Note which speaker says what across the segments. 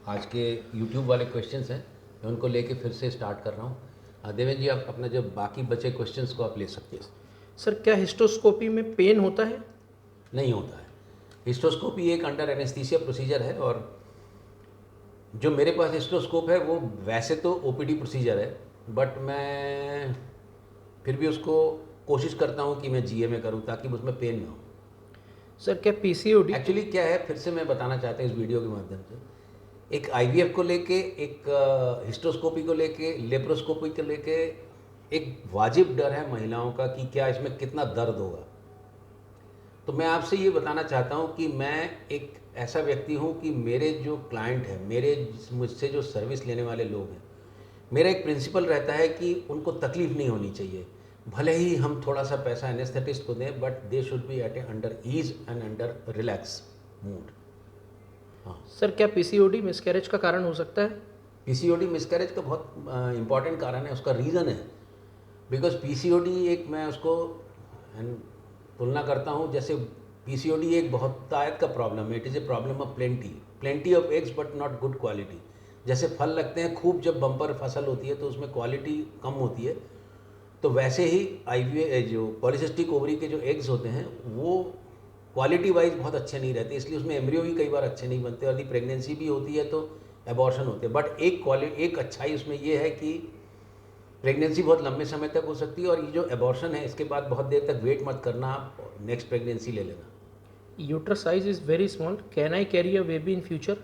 Speaker 1: आज के यूट्यूब वाले क्वेश्चंस हैं, मैं उनको लेके फिर से स्टार्ट कर रहा हूँ। देवेंद्र जी, आप अपना जो बाकी बचे क्वेश्चंस को आप ले सकते हैं।
Speaker 2: सर क्या हिस्टोस्कोपी में पेन होता है?
Speaker 1: नहीं होता है। हिस्टोस्कोपी एक अंडर एनेस्थीसिया प्रोसीजर है, और जो मेरे पास हिस्टोस्कोप है वो वैसे तो ओपीडी प्रोसीजर है, बट मैं फिर भी उसको कोशिश करता हूँ कि मैं जीए में करूँ ताकि उसमें पेन ना हो।
Speaker 2: सर क्या पीसीओडी?
Speaker 1: एक्चुअली क्या है, फिर से मैं बताना चाहता हूँ इस वीडियो के माध्यम से, एक आईवीएफ को लेके, एक हिस्टोस्कोपी को लेके, लेप्रोस्कोपी को लेके एक वाजिब डर है महिलाओं का कि क्या इसमें कितना दर्द होगा। तो मैं आपसे ये बताना चाहता हूँ कि मैं एक ऐसा व्यक्ति हूँ कि मेरे जो क्लाइंट हैं, मेरे मुझसे जो सर्विस लेने वाले लोग हैं, मेरा एक प्रिंसिपल रहता है कि उनको तकलीफ नहीं होनी चाहिए। भले ही हम थोड़ा सा पैसा एनेस्थेटिस्ट को दें, but they should be at a under ease and under relax mood. हाँ,
Speaker 2: सर क्या पीसीओडी मिसकैरेज का कारण हो सकता है?
Speaker 1: पीसीओडी मिसकैरेज का बहुत इंपॉर्टेंट कारण है, उसका रीज़न है। बिकॉज पीसीओडी एक, मैं उसको तुलना करता हूँ, जैसे पीसीओडी एक बहुत तायत का प्रॉब्लम है। It is a problem of plenty of eggs but not good quality. जैसे फल लगते हैं खूब, जब बम्पर फसल होती है तो उसमें क्वालिटी कम होती है, तो वैसे ही आईवीए जो पॉलीसिस्टिक ओवरी के जो एग्स होते हैं वो क्वालिटी वाइज बहुत अच्छे नहीं रहते, इसलिए उसमें एम्ब्रियो भी कई बार अच्छे नहीं बनते, और यदि प्रेगनेंसी भी होती है तो एबॉर्शन होते हैं। बट एक अच्छाई उसमें ये है कि प्रेगनेंसी बहुत लंबे समय तक हो सकती है, और ये जो एबॉर्शन है इसके बाद बहुत देर तक वेट मत करना, आप नेक्स्ट प्रेगनेंसी ले लेना।
Speaker 2: Uterus size is very small, can I carry a baby in future?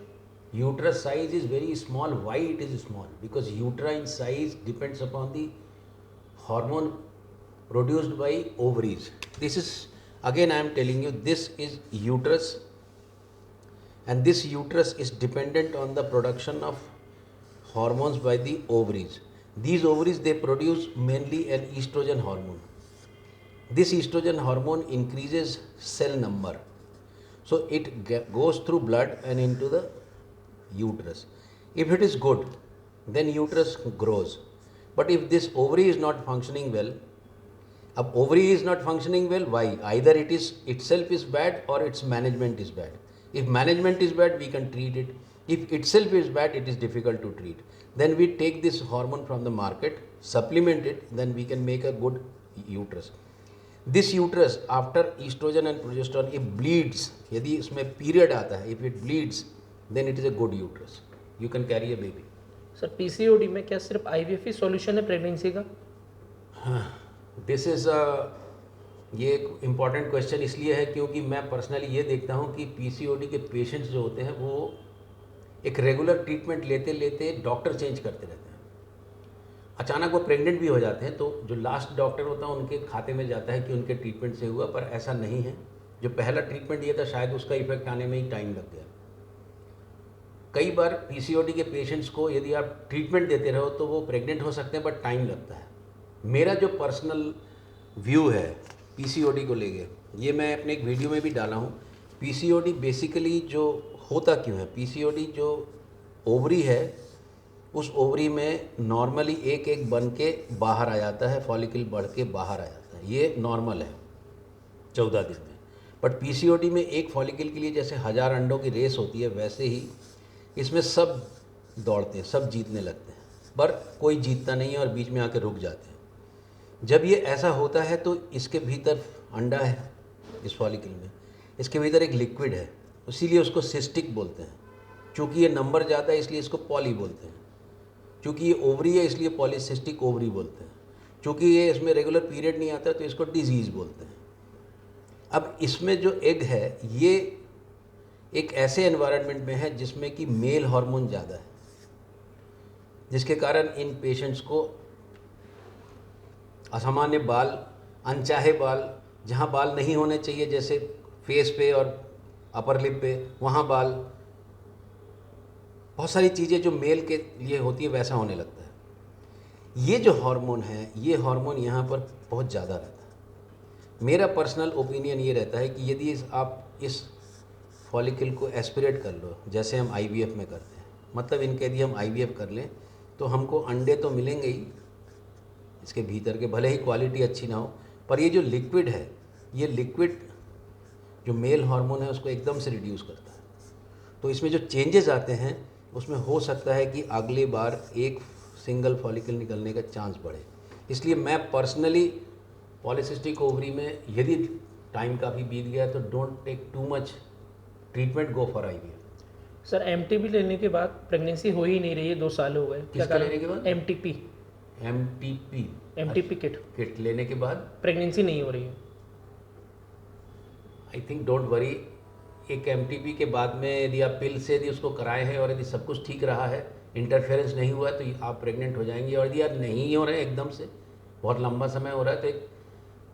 Speaker 1: Uterus size is very small. Why it is small? Because uterine size depends upon the hormone produced by ovaries. This is, again I am telling you, this is uterus, and this uterus is dependent on the production of hormones by the ovaries. These ovaries, they produce mainly an estrogen hormone. This estrogen hormone increases cell number, so it goes through blood and into the uterus. If it is good, then uterus grows. But if this ovary is not functioning well, अब ovary is not functioning well, why? Either it is itself is bad or its management is bad. If management is bad, we can treat it. If itself is bad, it is difficult to treat. Then we take this hormone from the market, supplement it, then we can make a good uterus. This uterus, after estrogen and progesterone, if bleeds, यदि इसमें period आता है, if it bleeds, then it is a good uterus. You can carry a baby.
Speaker 2: Sir PCOD में क्या सिर्फ IVF ही solution है pregnancy का?
Speaker 1: This is ये एक इम्पॉर्टेंट क्वेश्चन इसलिए है क्योंकि मैं पर्सनली ये देखता हूँ कि पीसीओडी के पेशेंट्स जो होते हैं वो एक रेगुलर ट्रीटमेंट लेते लेते डॉक्टर चेंज करते रहते हैं। अचानक वो प्रेग्नेंट भी हो जाते हैं, तो जो लास्ट डॉक्टर होता है उनके खाते में जाता है कि उनके ट्रीटमेंट से हुआ, पर ऐसा नहीं है। जो पहला ट्रीटमेंट दिया था शायद उसका इफेक्ट आने में ही टाइम लग गया। कई बार पीसीओडी के पेशेंट्स को यदि आप ट्रीटमेंट देते रहो तो वो प्रेग्नेंट हो सकते हैं, बट टाइम लगता है। मेरा जो पर्सनल व्यू है पीसीओडी को लेके, ये मैं अपने एक वीडियो में भी डाला हूँ। पीसीओडी बेसिकली जो होता क्यों है, पीसीओडी जो ओवरी है उस ओवरी में नॉर्मली एक एक बन के बाहर आ जाता है, फॉलिकल बढ़ के बाहर आ जाता है, ये नॉर्मल है 14 दिन में। बट पीसीओडी में एक फॉलिकल के लिए जैसे 1000 अंडों की रेस होती है, वैसे ही इसमें सब दौड़ते हैं, सब जीतने लगते हैं, पर कोई जीतता नहीं है और बीच में आके रुक जाते हैं। जब ये ऐसा होता है तो इसके भीतर अंडा है, इस फॉलिकल में इसके भीतर एक लिक्विड है, इसीलिए उसको सिस्टिक बोलते हैं। चूँकि ये नंबर जाता है इसलिए इसको पॉली बोलते हैं। चूँकि ये ओवरी है इसलिए पॉलीसिस्टिक ओवरी बोलते हैं। चूँकि ये इसमें रेगुलर पीरियड नहीं आता तो इसको डिजीज़ बोलते हैं। अब इसमें जो एग है ये एक ऐसे एनवायरनमेंट में है जिसमें कि मेल हार्मोन ज़्यादा है, जिसके कारण इन पेशेंट्स को असामान्य बाल, अनचाहे बाल, जहाँ बाल नहीं होने चाहिए जैसे फेस पे और अपर लिप पे, वहाँ बाल, बहुत सारी चीज़ें जो मेल के लिए होती है वैसा होने लगता है। ये जो हार्मोन है, ये हार्मोन यहाँ पर बहुत ज़्यादा रहता है। मेरा पर्सनल ओपिनियन ये रहता है कि यदि आप इस फॉलिकल को एस्पिरेट कर लो, जैसे हम आईवीएफ में करते हैं, मतलब इनके यदि हम आईवीएफ कर लें तो हमको अंडे तो मिलेंगे ही इसके भीतर के, भले ही क्वालिटी अच्छी ना हो, पर ये जो लिक्विड है, ये लिक्विड जो मेल हार्मोन है उसको एकदम से रिड्यूस करता है। तो इसमें जो चेंजेस आते हैं उसमें हो सकता है कि अगली बार एक सिंगल फॉलिकल निकलने का चांस बढ़े। इसलिए मैं पर्सनली पॉलीसिस्टिक ओवरी में यदि टाइम काफ़ी बीत गया तो don't take too much treatment, go for IVF।
Speaker 2: Sir MTP लेने के बाद प्रेगनेंसी हो ही नहीं रही है, 2 साल हो गए, क्या
Speaker 1: किसका लेने के बाद?
Speaker 2: MTP
Speaker 1: MTP किट लेने के बाद
Speaker 2: प्रेगनेंसी नहीं हो रही है।
Speaker 1: I think don't worry. एक MTP के बाद में यदि आप पिल से यदि उसको कराए हैं और यदि सब कुछ ठीक रहा है, इंटरफेरेंस नहीं हुआ है, तो आप प्रेग्नेंट हो जाएंगे। और यदि आप नहीं हो रहे एकदम से, बहुत लंबा समय हो रहा है, तो एक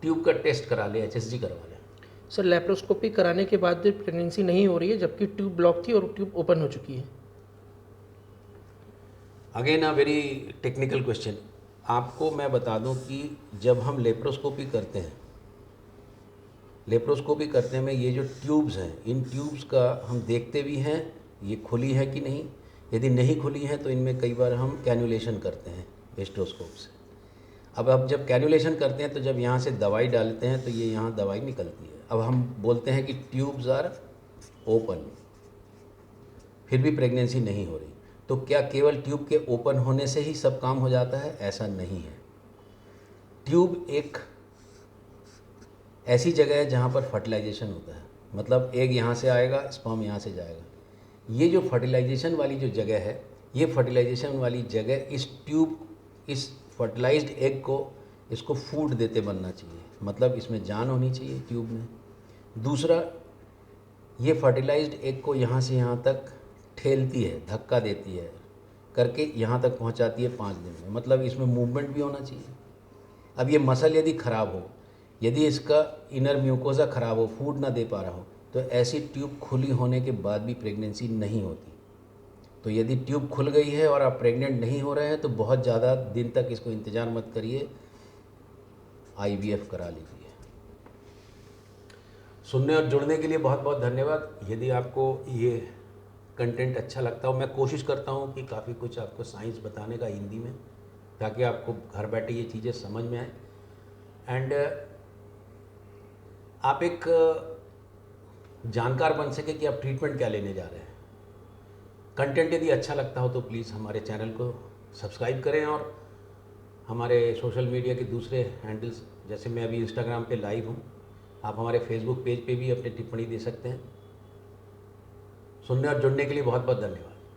Speaker 1: ट्यूब का टेस्ट करा लें, HSG करवा लें।
Speaker 2: सर लेप्रोस्कोपी कराने के बाद भी प्रेगनेंसी नहीं हो रही है, जबकि ट्यूब ब्लॉक थी और ट्यूब ओपन हो चुकी है।
Speaker 1: Again a very technical question. आपको मैं बता दूं कि जब हम लेप्रोस्कोपी करते हैं, लेप्रोस्कोपी करते में ये जो ट्यूब्स हैं, इन ट्यूब्स का हम देखते भी हैं ये खुली है कि नहीं। यदि नहीं खुली है तो इनमें कई बार हम कैनुलेशन करते हैं एस्ट्रोस्कोप से। अब जब कैनुलेशन करते हैं तो जब यहाँ से दवाई डालते हैं तो ये यहाँ दवाई निकलती है। अब हम बोलते हैं कि ट्यूब्स आर ओपन, फिर भी प्रेगनेंसी नहीं हो रही। तो क्या केवल ट्यूब के ओपन होने से ही सब काम हो जाता है? ऐसा नहीं है। ट्यूब एक ऐसी जगह है जहाँ पर फर्टिलाइजेशन होता है, मतलब एग यहाँ से आएगा, स्पर्म यहाँ से जाएगा। ये जो फर्टिलाइजेशन वाली जो जगह है, ये फर्टिलाइजेशन वाली जगह इस ट्यूब, इस फर्टिलाइज्ड एग को, इसको फूड देते बनना चाहिए, मतलब इसमें जान होनी चाहिए ट्यूब में। दूसरा, ये फर्टिलाइज्ड एग को यहाँ से यहाँ तक ठेलती है, धक्का देती है करके यहाँ तक पहुँचाती है 5 दिन में, मतलब इसमें मूवमेंट भी होना चाहिए। अब ये मसल यदि ख़राब हो, यदि इसका इनर म्यूकोजा ख़राब हो, फूड ना दे पा रहा हो, तो ऐसी ट्यूब खुली होने के बाद भी प्रेगनेंसी नहीं होती। तो यदि ट्यूब खुल गई है और आप प्रेग्नेंट नहीं हो रहे हैं तो बहुत ज़्यादा दिन तक इसको इंतज़ार मत करिए, IVF करा लीजिए। सुनने और जुड़ने के लिए बहुत बहुत धन्यवाद। यदि आपको ये कंटेंट अच्छा लगता हो, मैं कोशिश करता हूँ कि काफ़ी कुछ आपको साइंस बताने का हिंदी में, ताकि आपको घर बैठे ये चीज़ें समझ में आए। एंड आप एक जानकार बन सके कि आप ट्रीटमेंट क्या लेने जा रहे हैं। कंटेंट यदि अच्छा लगता हो तो प्लीज़ हमारे चैनल को सब्सक्राइब करें, और हमारे सोशल मीडिया के दूसरे हैंडल्स, जैसे मैं अभी इंस्टाग्राम पे लाइव हूँ, आप हमारे फेसबुक पेज पे भी अपनी टिप्पणी दे सकते हैं। सुनने और जुड़ने के लिए बहुत बहुत धन्यवाद।